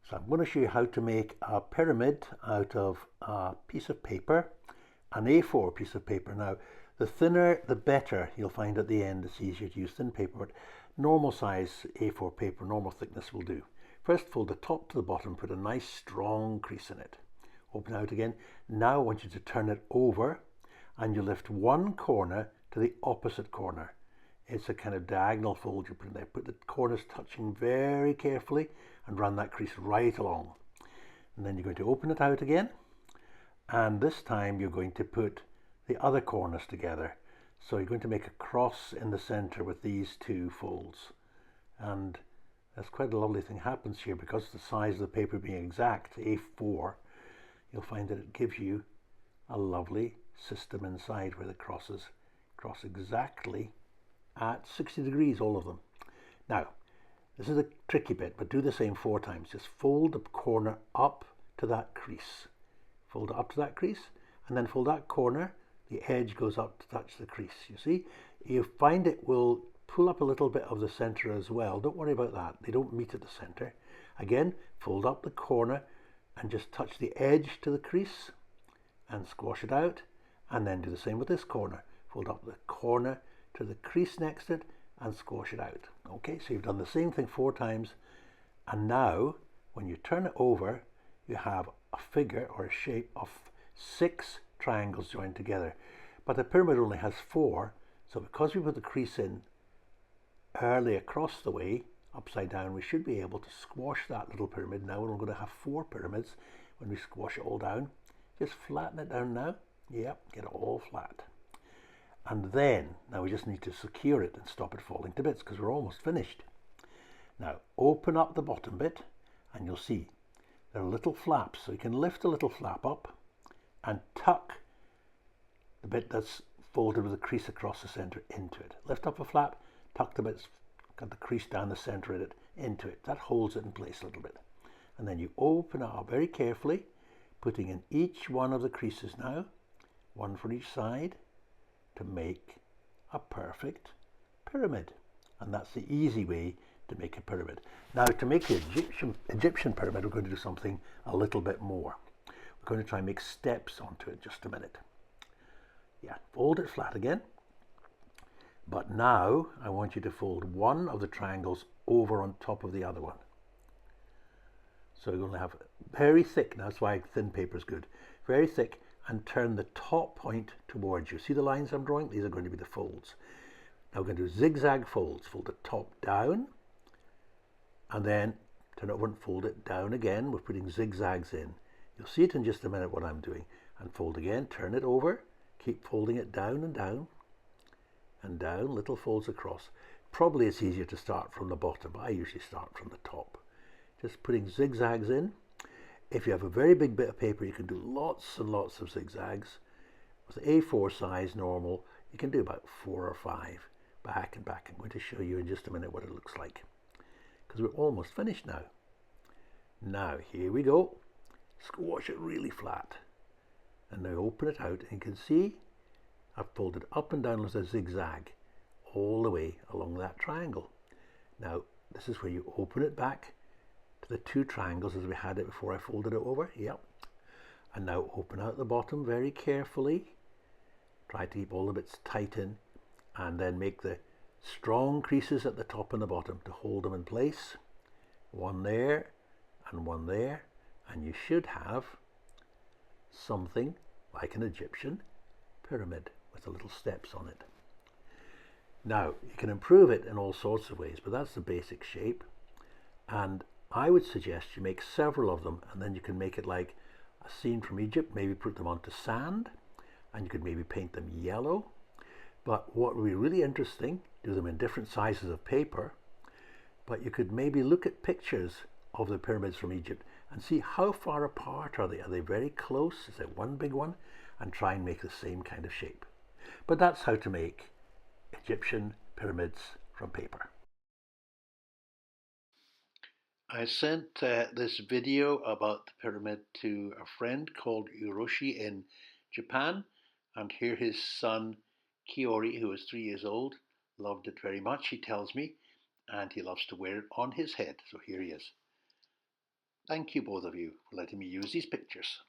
So I'm going to show you how to make a pyramid out of a piece of paper, an A4 piece of paper. Now, the thinner the better. You'll find at the end it's easier to use thin paper, but normal size A4 paper, normal thickness will do. First, fold the top to the bottom, put a nice strong crease in it. Open out again. Now I want you to turn it over and you lift one corner to the opposite corner. It's a kind of diagonal fold you put in there. Put the corners touching very carefully and run that crease right along. And then you're going to open it out again. And this time you're going to put the other corners together. So you're going to make a cross in the center with these two folds. And that's quite a lovely thing happens here because the size of the paper being exact, A4, you'll find that it gives you a lovely system inside where the crosses cross exactly at 60 degrees, all of them. Now, this is a tricky bit, but do the same 4 times. Just fold the corner up to that crease. Fold it up to that crease, and then fold that corner. The edge goes up to touch the crease. You see? You find it will pull up a little bit of the center as well. Don't worry about that. They don't meet at the center. Again, fold up the corner and just touch the edge to the crease and squash it out. And then do the same with this corner. Fold up the corner to the crease next to it and squash it out. Okay, so you've done the same thing 4 times. And now, when you turn it over, you have a figure or a shape of 6 triangles joined together. But the pyramid only has 4, so because we put the crease in early across the way, upside down, we should be able to squash that little pyramid. Now we're going to have 4 pyramids when we squash it all down. Just flatten it down now. Yep, get it all flat. And then, now we just need to secure it and stop it falling to bits because we're almost finished. Now, open up the bottom bit and you'll see there are little flaps. So you can lift the little flap up and tuck the bit that's folded with a crease across the center into it. Lift up a flap, tuck the bits, got the crease down the center of it into it. That holds it in place a little bit. And then you open it up very carefully, putting in each one of the creases now, one for each side, to make a perfect pyramid. And that's the easy way to make a pyramid. Now, to make the Egyptian pyramid, we're going to do something a little bit more. We're going to try and make steps onto it. Just a minute. Yeah, fold it flat again. But now I want you to fold one of the triangles over on top of the other one. So you're going to have very thick, that's why thin paper is good, very thick, and turn the top point towards you. See the lines I'm drawing? These are going to be the folds. Now we're going to do zigzag folds. Fold the top down, and then turn it over and fold it down again. We're putting zigzags in. You'll see it in just a minute what I'm doing. And fold again, turn it over, keep folding it down and down, and down, little folds across. Probably it's easier to start from the bottom, but I usually start from the top. Just putting zigzags in. If you have a very big bit of paper, you can do lots and lots of zigzags. With A4 size normal, you can do about 4 or 5 back and back. I'm going to show you in just a minute what it looks like because we're almost finished now. Now, here we go. Squash it really flat. And now open it out and you can see I've folded up and down as a zigzag all the way along that triangle. Now, this is where you open it back to the 2 triangles as we had it before I folded it over. Yep. And now open out the bottom very carefully. Try to keep all the bits tight in and then make the strong creases at the top and the bottom to hold them in place. One there and one there, and you should have something like an Egyptian pyramid with the little steps on it. Now, you can improve it in all sorts of ways, but that's the basic shape. And I would suggest you make several of them, and then you can make it like a scene from Egypt, maybe put them onto sand, and you could maybe paint them yellow. But what would be really interesting, do them in different sizes of paper, but you could maybe look at pictures of the pyramids from Egypt and see how far apart are they. Are they very close? Is it one big one? And try and make the same kind of shape. But that's how to make Egyptian pyramids from paper. I sent this video about the pyramid to a friend called Hiroshi in Japan, and here his son Kiori, who is 3 years old, loved it very much, he tells me, and he loves to wear it on his head. So here he is. Thank you both of you for letting me use these pictures.